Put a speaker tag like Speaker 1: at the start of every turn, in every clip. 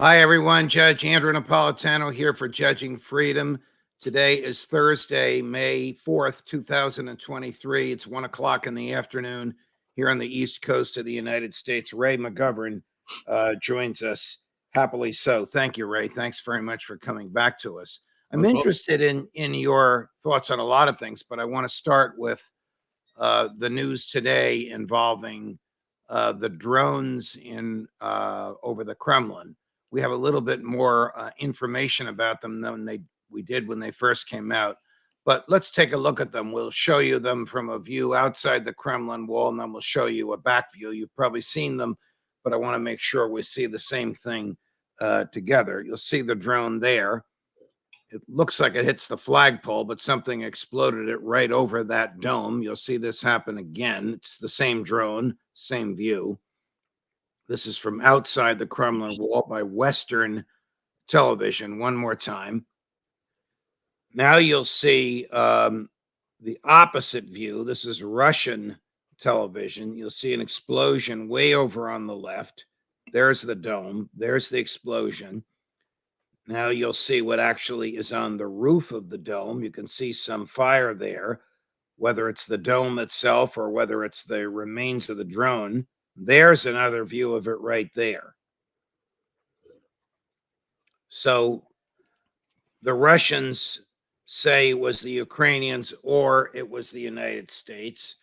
Speaker 1: Hi, everyone. Judge Andrew Napolitano here for Judging Freedom. Today is Thursday, May 4th, 2023. It's 1 o'clock in the afternoon here on the East Coast of the United States. Ray McGovern joins us, happily so. Thank you, Ray. Thanks very much for coming back to us. I'm interested in your thoughts on a lot of things, but I want to start with the news today involving the drones in over the Kremlin. We have a little bit more information about them than we did when they first came out. But let's take a look at them. We'll show you them from a view outside the Kremlin wall, and then we'll show you a back view. You've probably seen them, but I want to make sure we see the same thing together. You'll see the drone there. It looks like it hits the flagpole, but something exploded it right over that dome. You'll see this happen again. It's the same drone, same view. This is from outside the Kremlin wall by Western television. One more time. Now you'll see the opposite view. This is Russian television. You'll see an explosion way over on the left. There's the dome. There's the explosion. Now you'll see what actually is on the roof of the dome. You can see some fire there, whether it's the dome itself or whether it's the remains of the drone. There's another view of it right there. So the Russians say it was the Ukrainians or it was the United States.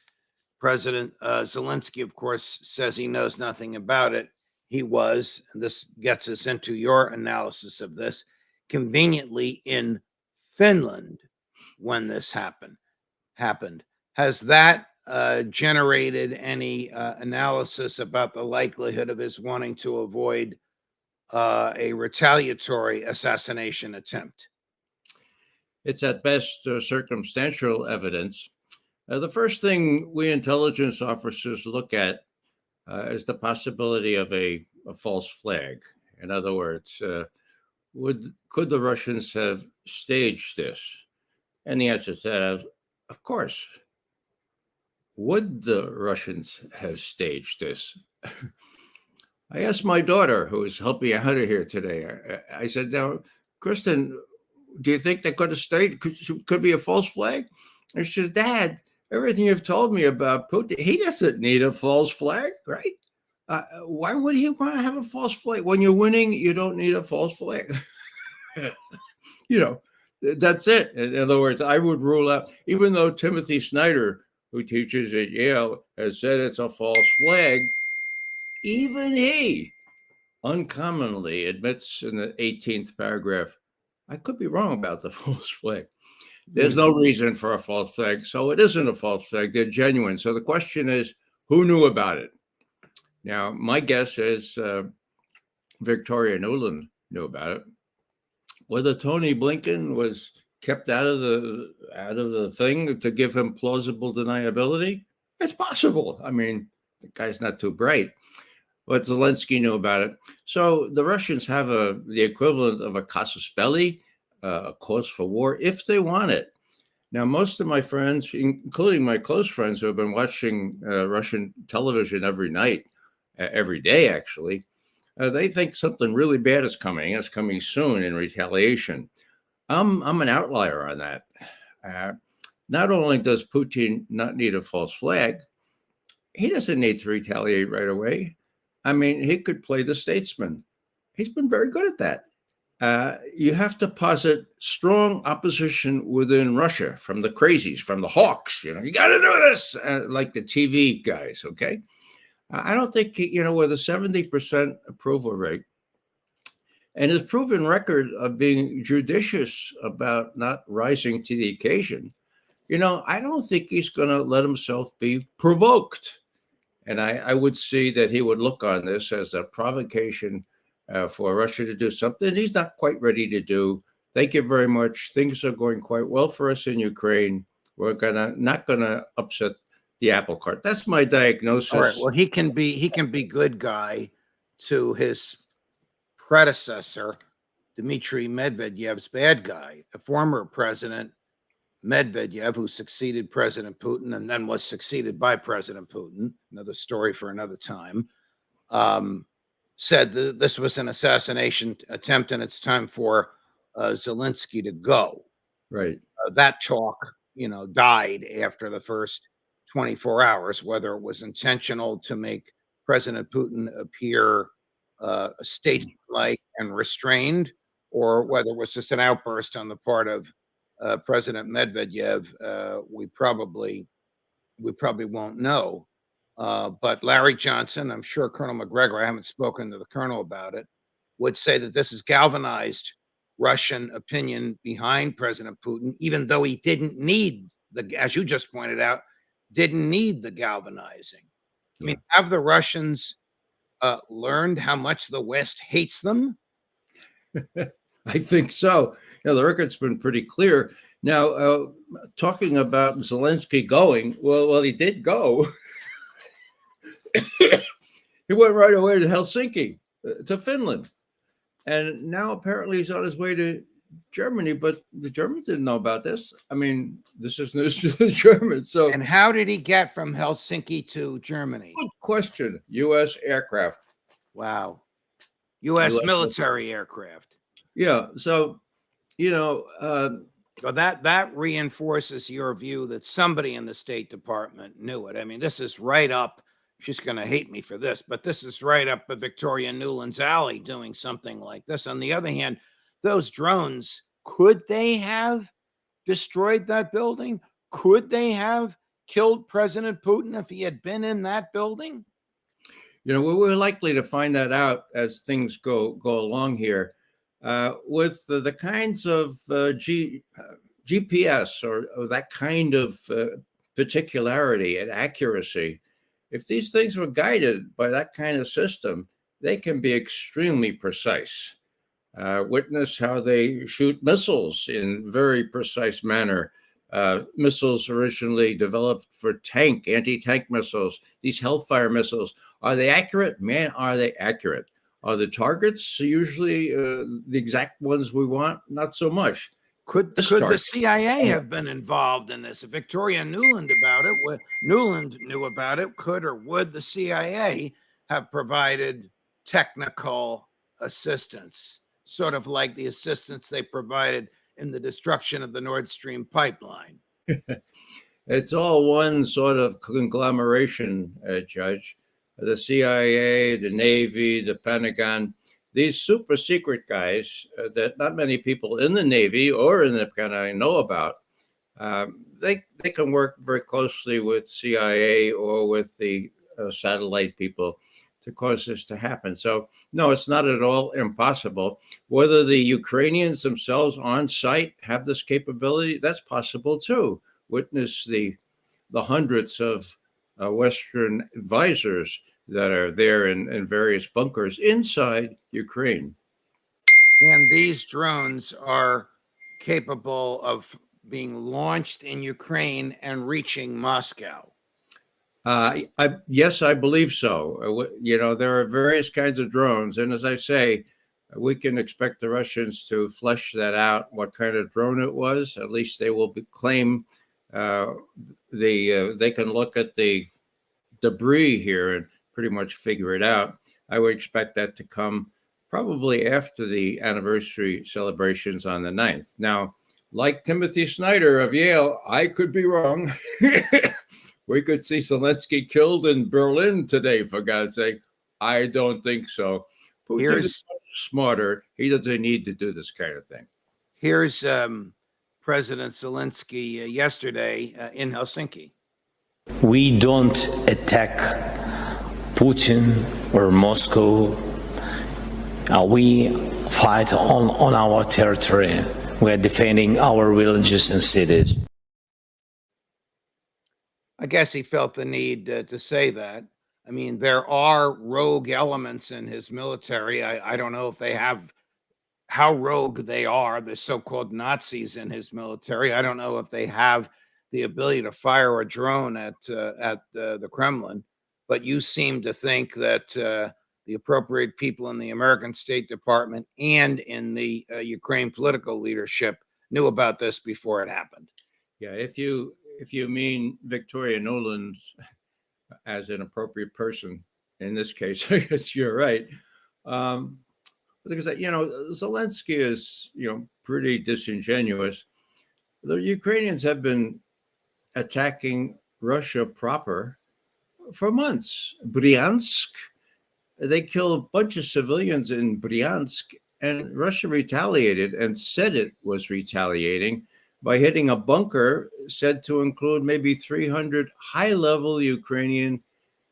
Speaker 1: President Zelensky, of course, says he knows nothing about it. He was, and this gets us into your analysis of this, conveniently in Finland when this happened. Has that generated any analysis about the likelihood of his wanting to avoid a retaliatory assassination attempt?
Speaker 2: It's at best circumstantial evidence. The first thing we intelligence officers look at is the possibility of a false flag. In other words, could the Russians have staged this? And the answer to that is, of course. Would the Russians have staged this? I asked my daughter, who is helping out here today, I said, now, Kristen, do you think they could have staged? Could be a false flag? And she said, Dad, everything you've told me about Putin, he doesn't need a false flag, right? Why would he want to have a false flag? When you're winning, you don't need a false flag. That's it. In other words, I would rule out, even though Timothy Snyder, who teaches at Yale, has said it's a false flag, even he uncommonly admits in the 18th paragraph, I could be wrong about the false flag. There's no reason for a false flag, so it isn't a false flag. They're genuine. So the question is, who knew about it? Now, my guess is Victoria Nuland knew about it. Whether Tony Blinken was kept out of the thing to give him plausible deniability, it's possible. I mean, the guy's not too bright. But Zelensky knew about it. So the Russians have the equivalent of a casus belli, a cause for war, if they want it. Now, most of my friends, including my close friends who have been watching Russian television every night, every day actually, they think something really bad is coming. It's coming soon in retaliation. I'm an outlier on that. Not only does Putin not need a false flag, he doesn't need to retaliate right away. I mean, he could play the statesman. He's been very good at that. You have to posit strong opposition within Russia from the crazies, from the hawks. You got to do this, like the TV guys, okay? I don't think, with a 70% approval rate and his proven record of being judicious about not rising to the occasion, I don't think he's going to let himself be provoked. And I would see that he would look on this as a provocation for Russia to do something he's not quite ready to do. Thank you very much. Things are going quite well for us in Ukraine. We're not gonna upset the apple cart. That's my diagnosis.
Speaker 1: All right. Well, he can be good guy to his predecessor, Dmitry Medvedev's bad guy, the former president Medvedev, who succeeded President Putin and then was succeeded by President Putin. Another story for another time. said that this was an assassination attempt and it's time for Zelensky to go.
Speaker 2: Right.
Speaker 1: That talk, died after the first 24 hours, whether it was intentional to make President Putin appear statesmanlike and restrained, or whether it was just an outburst on the part of President Medvedev. We probably won't know. But Larry Johnson, I'm sure Colonel McGregor, I haven't spoken to the colonel about it, would say that this has galvanized Russian opinion behind President Putin, even though he didn't need as you just pointed out, didn't need the galvanizing. I mean, have the Russians learned how much the West hates them?
Speaker 2: I think so. The record's been pretty clear. Now, talking about Zelensky going, well, he did go. He went right away to Helsinki, to Finland. And now apparently he's on his way to Germany, but the Germans didn't know about this. I mean, this is news to the Germans. So,
Speaker 1: and how did he get from Helsinki to Germany?
Speaker 2: Good question. U.S. aircraft.
Speaker 1: Wow. U.S. military aircraft.
Speaker 2: Yeah. So,
Speaker 1: so that reinforces your view that somebody in the State Department knew it. I mean, this is right up. She's going to hate me for this, but this is right up Victoria Nuland's alley, doing something like this. On the other hand, those drones, could they have destroyed that building? Could they have killed President Putin if he had been in that building?
Speaker 2: We're likely to find that out as things go along here. With the kinds of GPS or that kind of particularity and accuracy, if these things were guided by that kind of system, they can be extremely precise. Witness how they shoot missiles in very precise manner. Missiles originally developed for anti-tank missiles. These Hellfire missiles, are they accurate? Man, are they accurate? Are the targets usually the exact ones we want? Not so much.
Speaker 1: Could the CIA have been involved in this? If Victoria Nuland knew about it, could or would the CIA have provided technical assistance, sort of like the assistance they provided in the destruction of the Nord Stream pipeline?
Speaker 2: It's all one sort of conglomeration, Judge. The CIA, the Navy, the Pentagon, these super secret guys that not many people in the Navy or in the Pentagon know about, they can work very closely with CIA or with the satellite people to cause this to happen. So, no, it's not at all impossible. Whether the Ukrainians themselves on site have this capability, that's possible too. Witness the hundreds of Western advisors that are there in various bunkers inside Ukraine.
Speaker 1: And these drones are capable of being launched in Ukraine and reaching Moscow.
Speaker 2: Yes, I believe so. There are various kinds of drones. And as I say, we can expect the Russians to flesh that out, what kind of drone it was. At least they will claim they can look at the debris here and pretty much figure it out. I would expect that to come probably after the anniversary celebrations on the 9th. Now, like Timothy Snyder of Yale, I could be wrong. We could see Zelensky killed in Berlin today, for God's sake. I don't think so. Putin is smarter. He doesn't need to do this kind of thing.
Speaker 1: Here's President Zelensky yesterday in Helsinki.
Speaker 3: We don't attack Putin or Moscow. We fight on our territory. We are defending our villages and cities.
Speaker 1: I guess he felt the need to say that. I mean, there are rogue elements in his military. I don't know if they have how rogue they are, the so-called Nazis in his military. I don't know if they have the ability to fire a drone at the Kremlin, but you seem to think that the appropriate people in the American State Department and in the Ukraine political leadership knew about this before it happened.
Speaker 2: Yeah, if you mean Victoria Nuland as an appropriate person in this case, I guess you're right. Because Zelensky is pretty disingenuous. The Ukrainians have been attacking Russia proper for months. Bryansk, they killed a bunch of civilians in Bryansk, and Russia retaliated and said it was retaliating by hitting a bunker said to include maybe 300 high-level Ukrainian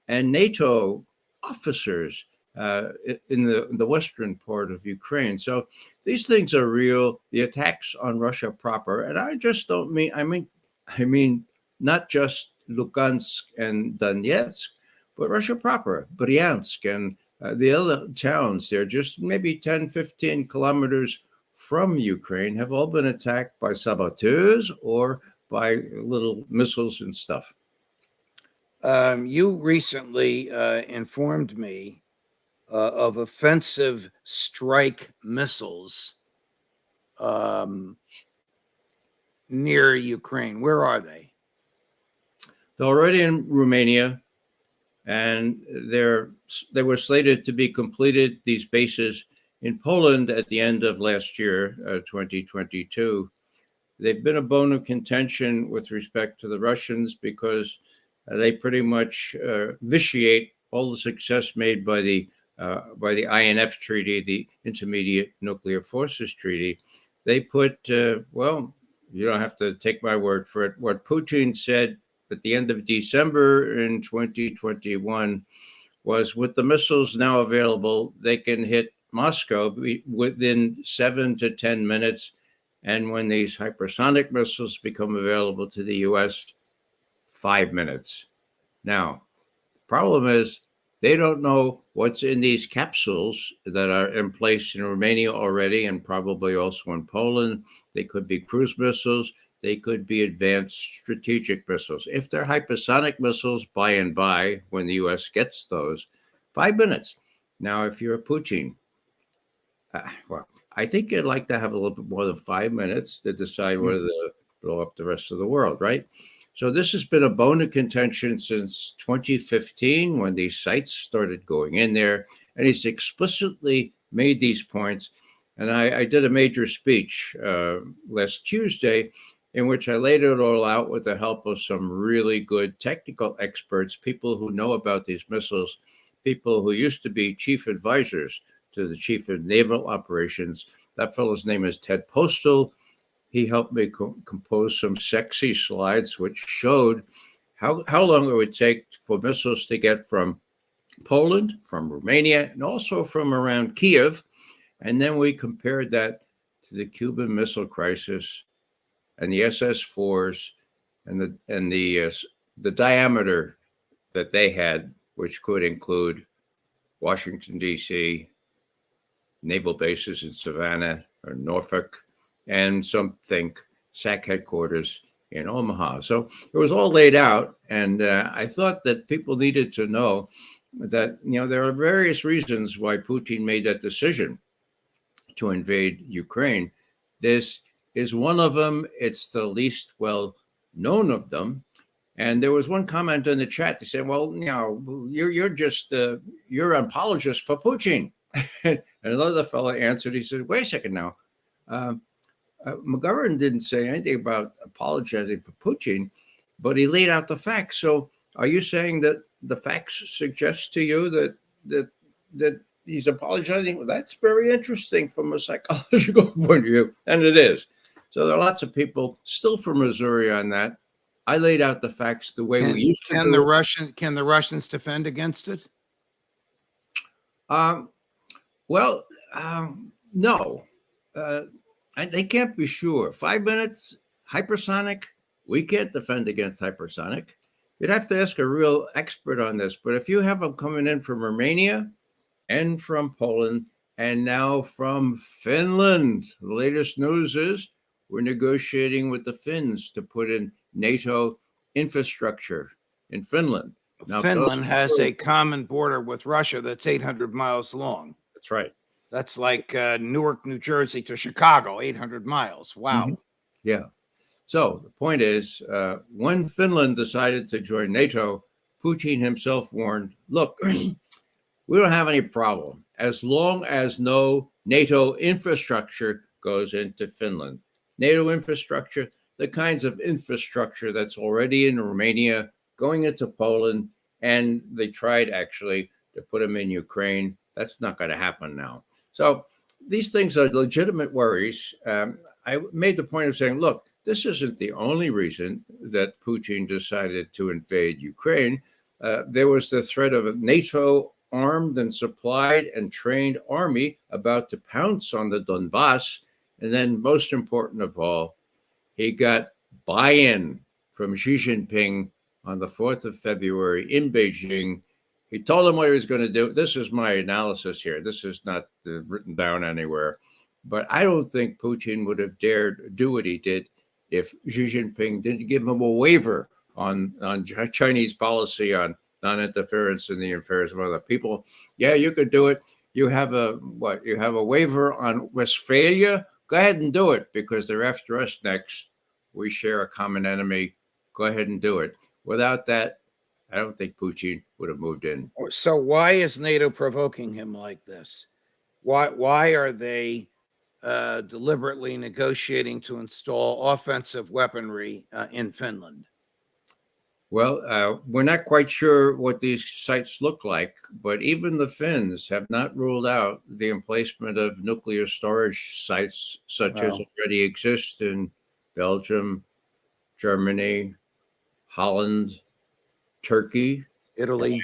Speaker 2: and NATO officers in the western part of Ukraine. So these things are real. The attacks on Russia proper, and I just don't mean. I mean not just Lugansk and Donetsk, but Russia proper, Bryansk and the other towns. They're just maybe 10, 15 kilometers from Ukraine, have all been attacked by saboteurs or by little missiles and stuff.
Speaker 1: You recently informed me of offensive strike missiles near Ukraine. Where are they?
Speaker 2: They're already in Romania, and they were slated to be completed, these bases, in Poland at the end of last year, 2022. They've been a bone of contention with respect to the Russians because they pretty much vitiate all the success made by the INF Treaty, the Intermediate Nuclear Forces Treaty. They put, well, you don't have to take my word for it. What Putin said at the end of December in 2021 was, with the missiles now available, they can hit Moscow within 7 to 10 minutes. And when these hypersonic missiles become available to the US, 5 minutes. Now, the problem is they don't know what's in these capsules that are in place in Romania already, and probably also in Poland. They could be cruise missiles. They could be advanced strategic missiles. If they're hypersonic missiles, by and by, when the US gets those, 5 minutes. Now, if you're Putin, well, I think you'd like to have a little bit more than 5 minutes to decide whether to blow up the rest of the world, right? So this has been a bone of contention since 2015, when these sites started going in there. And he's explicitly made these points. And I did a major speech last Tuesday in which I laid it all out with the help of some really good technical experts, people who know about these missiles, people who used to be chief advisors to the chief of naval operations. That fellow's name is Ted Postal. He helped me compose some sexy slides which showed how long it would take for missiles to get from Poland, from Romania, and also from around Kiev. And then we compared that to the Cuban Missile Crisis and the SS-4s and the diameter that they had, which could include Washington, D.C., naval bases in Savannah or Norfolk, and some think SAC headquarters in Omaha. So it was all laid out, and I thought that people needed to know that there are various reasons why Putin made that decision to invade Ukraine. This is one of them. It's the least well known of them. And there was one comment in the chat that said, "Well, you're just you're an apologist for Putin." And another fellow answered. He said, "Wait a second now. McGovern didn't say anything about apologizing for Putin, but he laid out the facts. So, are you saying that the facts suggest to you that he's apologizing?" Well, that's very interesting from a psychological point of view, and it is. So there are lots of people still from Missouri on that. I laid out the facts the way we used to.
Speaker 1: Can the Russians defend against it?
Speaker 2: Well, no. They can't be sure. 5 minutes, hypersonic, we can't defend against hypersonic. You'd have to ask a real expert on this. But if you have them coming in from Romania and from Poland and now from Finland, the latest news is we're negotiating with the Finns to put in NATO infrastructure in Finland.
Speaker 1: Now, Finland has a common border with Russia that's 800 miles long.
Speaker 2: That's right.
Speaker 1: That's like Newark, New Jersey to Chicago, 800 miles. Wow.
Speaker 2: Mm-hmm. Yeah. So the point is, when Finland decided to join NATO, Putin himself warned, look, we don't have any problem as long as no NATO infrastructure goes into Finland. NATO infrastructure, the kinds of infrastructure that's already in Romania, going into Poland, and they tried actually to put them in Ukraine. That's not going to happen now. So these things are legitimate worries. I made the point of saying, look, this isn't the only reason that Putin decided to invade Ukraine. There was the threat of a NATO armed and supplied and trained army about to pounce on the Donbass. And then, most important of all, he got buy-in from Xi Jinping on the 4th of February in Beijing. He told him what he was going to do. This is my analysis here. This is not written down anywhere. But I don't think Putin would have dared do what he did if Xi Jinping didn't give him a waiver on Chinese policy on non-interference in the affairs of other people. Yeah, you could do it. You have a waiver on Westphalia? Go ahead and do it because they're after us next. We share a common enemy. Go ahead and do it. Without that, I don't think Putin would have moved in.
Speaker 1: So why is NATO provoking him like this? Why are they deliberately negotiating to install offensive weaponry in Finland?
Speaker 2: Well, we're not quite sure what these sites look like, but even the Finns have not ruled out the emplacement of nuclear storage sites, such as already exist in Belgium, Germany, Holland, Turkey,
Speaker 1: Italy,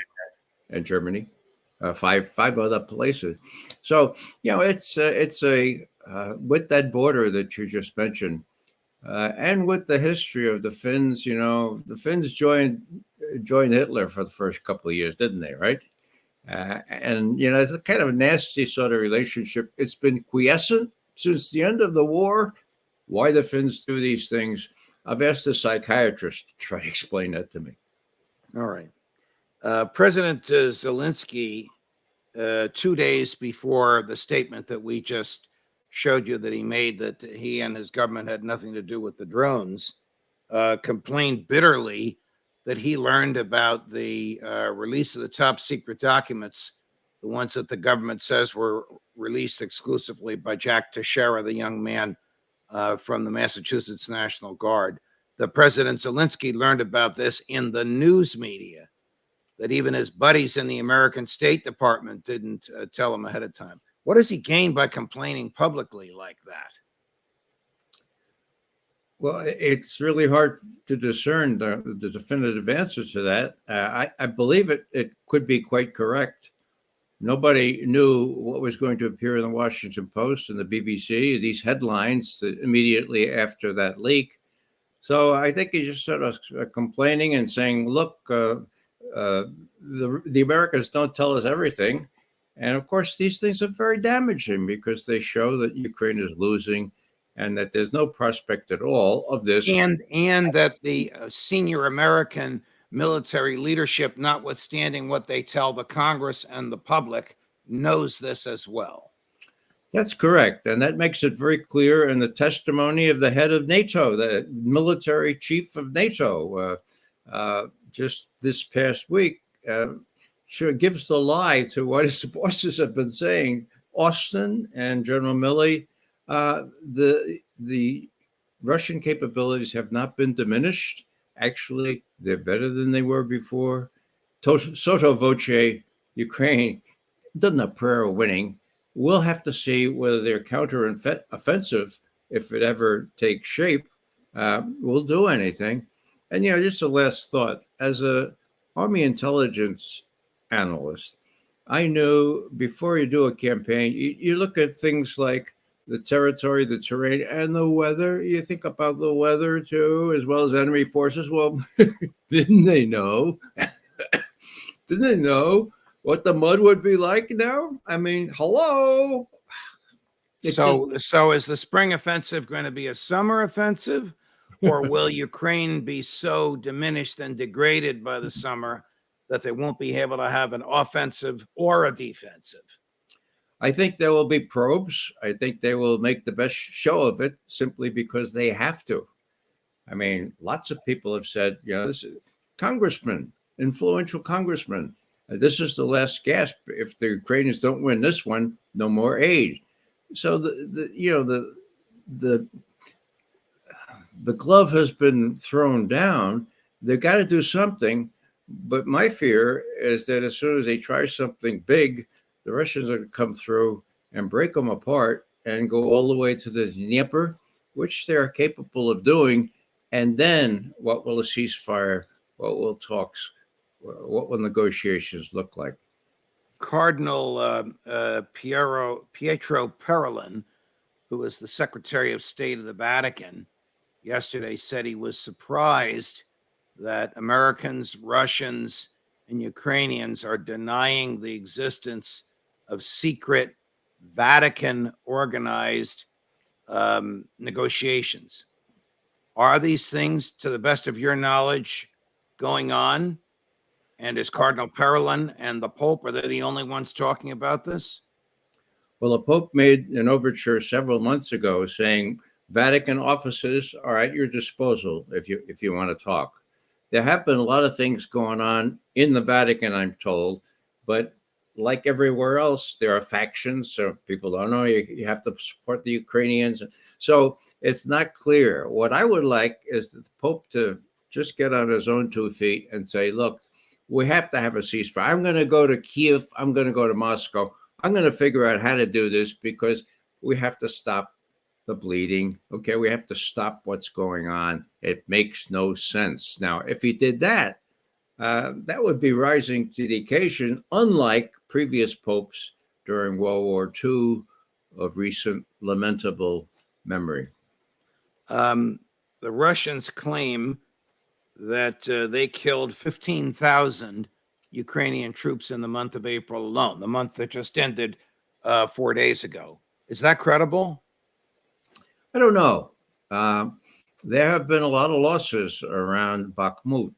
Speaker 2: and Germany, five other places. So, it's a with that border that you just mentioned, and with the history of the Finns, the Finns joined Hitler for the first couple of years, didn't they? Right? And it's a kind of a nasty sort of relationship. It's been quiescent since the end of the war. Why the Finns do these things? I've asked a psychiatrist to try to explain that to me.
Speaker 1: All right. President Zelensky, 2 days before the statement that we just showed you that he made, that he and his government had nothing to do with the drones, complained bitterly that he learned about the release of the top secret documents, the ones that the government says were released exclusively by Jack Teixeira, the young man from the Massachusetts National Guard. The President Zelensky learned about this in the news media, that even his buddies in the American State Department didn't tell him ahead of time. What does he gain by complaining publicly like that?
Speaker 2: Well, it's really hard to discern the definitive answer to that. I believe it could be quite correct. Nobody knew what was going to appear in the Washington Post and the BBC, these headlines immediately after that leak. So I think he's just sort of complaining and saying, look, the Americans don't tell us everything. And of course, these things are very damaging because they show that Ukraine is losing and that there's no prospect at all of this.
Speaker 1: And that the senior American military leadership, notwithstanding what they tell the Congress and the public, knows this as well.
Speaker 2: That's correct. And that makes it very clear in the testimony of the head of NATO, the military chief of NATO, just this past week. Sure gives the lie to what his bosses have been saying. Austin and General Milley, the Russian capabilities have not been diminished. Actually, they're better than they were before. Sotto voce, Ukraine doesn't have prayer of winning. We'll have to see whether their counter-offensive, if it ever takes shape, will do anything. And, just a last thought. As a Army intelligence analyst, I knew before you do a campaign, you look at things like the territory, the terrain, and the weather. You think about the weather too, as well as enemy forces. Well, didn't they know? Didn't they know what the mud would be like now? I mean, hello.
Speaker 1: So is the spring offensive going to be a summer offensive, or will Ukraine be so diminished and degraded by the summer that they won't be able to have an offensive or a defensive?
Speaker 2: I think there will be probes. I think they will make the best show of it simply because they have to. I mean, lots of people have said, this congressman, influential congressman, This is the last gasp. If the Ukrainians don't win this one, no more aid. So the glove has been thrown down. They've got to do something. But my fear is that as soon as they try something big, the Russians are going to come through and break them apart and go all the way to the Dnieper, which they're capable of doing. And then what will a ceasefire, what will talks, what will negotiations look like?
Speaker 1: Cardinal Pietro Parolin, who is the Secretary of State of the Vatican, yesterday said he was surprised that Americans, Russians, and Ukrainians are denying the existence of secret Vatican organized negotiations. Are these things, to the best of your knowledge, going on? And is Cardinal Parolin and the Pope, are they the only ones talking about this?
Speaker 2: Well, the Pope made an overture several months ago saying Vatican offices are at your disposal if you want to talk. There have been a lot of things going on in the Vatican, I'm told, but like everywhere else, there are factions. So people don't know you have to support the Ukrainians. So it's not clear. What I would like is the Pope to just get on his own 2 feet and say, look, we have to have a ceasefire. I'm going to go to Kiev. I'm going to go to Moscow. I'm going to figure out how to do this because we have to stop the bleeding. Okay, we have to stop what's going on. It makes no sense. Now, if he did that, that would be rising to the occasion, unlike previous popes during World War II of recent lamentable memory.
Speaker 1: The Russians claim that they killed 15,000 Ukrainian troops in the month of April alone, the month that just ended 4 days ago. Is that credible?
Speaker 2: I don't know. There have been a lot of losses around Bakhmut.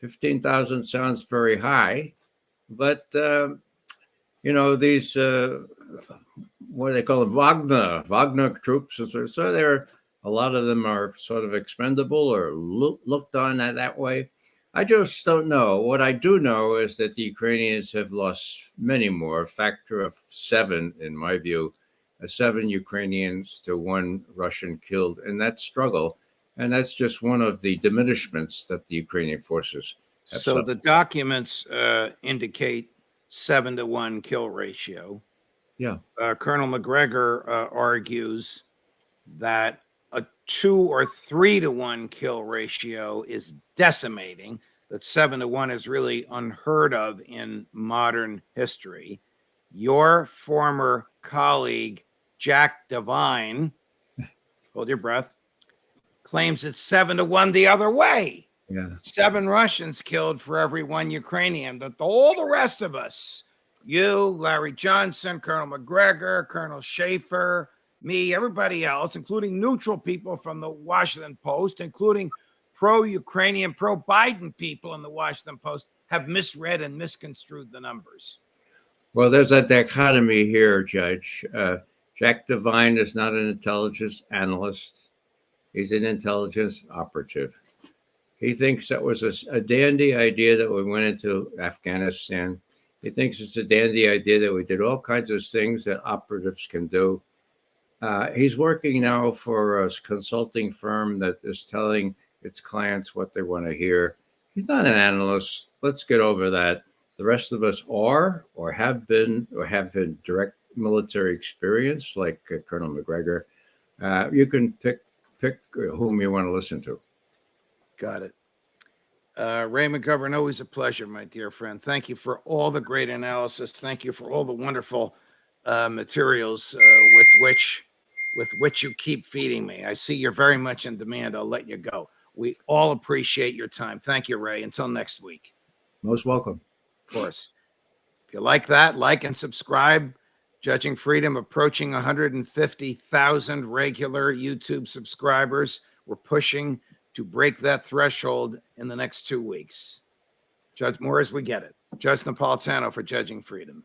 Speaker 2: 15,000 sounds very high, but these what do they call them? Wagner troops. So there, a lot of them are sort of expendable or looked on that way. I just don't know. What I do know is that the Ukrainians have lost many more, a factor of 7, in my view, 7 Ukrainians to 1 Russian killed in that struggle. And that's just one of the diminishments that the Ukrainian forces have
Speaker 1: So
Speaker 2: suffered.
Speaker 1: the documents indicate 7-to-1 kill ratio.
Speaker 2: Yeah.
Speaker 1: Colonel McGregor argues that a 2 or 3-to-1 kill ratio is decimating, that 7-to-1 is really unheard of in modern history. Your former colleague, Jack Devine, hold your breath, claims it's 7-to-1 the other way.
Speaker 2: Yeah.
Speaker 1: 7 Russians killed for every 1 Ukrainian. That all the rest of us, you, Larry Johnson, Colonel McGregor, Colonel Schaefer, me, everybody else, including neutral people from the Washington Post, including pro-Ukrainian, pro-Biden people in the Washington Post, have misread and misconstrued the numbers.
Speaker 2: Well, there's a dichotomy here, Judge. Jack Devine is not an intelligence analyst. He's an intelligence operative. He thinks that was a dandy idea that we went into Afghanistan. He thinks it's a dandy idea that we did all kinds of things that operatives can do. He's working now for a consulting firm that is telling its clients what they want to hear. He's not an analyst. Let's get over that. The rest of us are or have been direct military experience, like Colonel McGregor. You can pick whom you want to listen to.
Speaker 1: Got it. Ray McGovern, always a pleasure, my dear friend. Thank you for all the great analysis. Thank you for all the wonderful materials with which you keep feeding me. I see you're very much in demand. I'll let you go. We all appreciate your time. Thank you, Ray. Until next week.
Speaker 2: Most welcome.
Speaker 1: Of course. If you like that, like and subscribe. Judging Freedom approaching 150,000 regular YouTube subscribers. We're pushing to break that threshold in the next 2 weeks. Judge more as we get it. Judge Napolitano for Judging Freedom.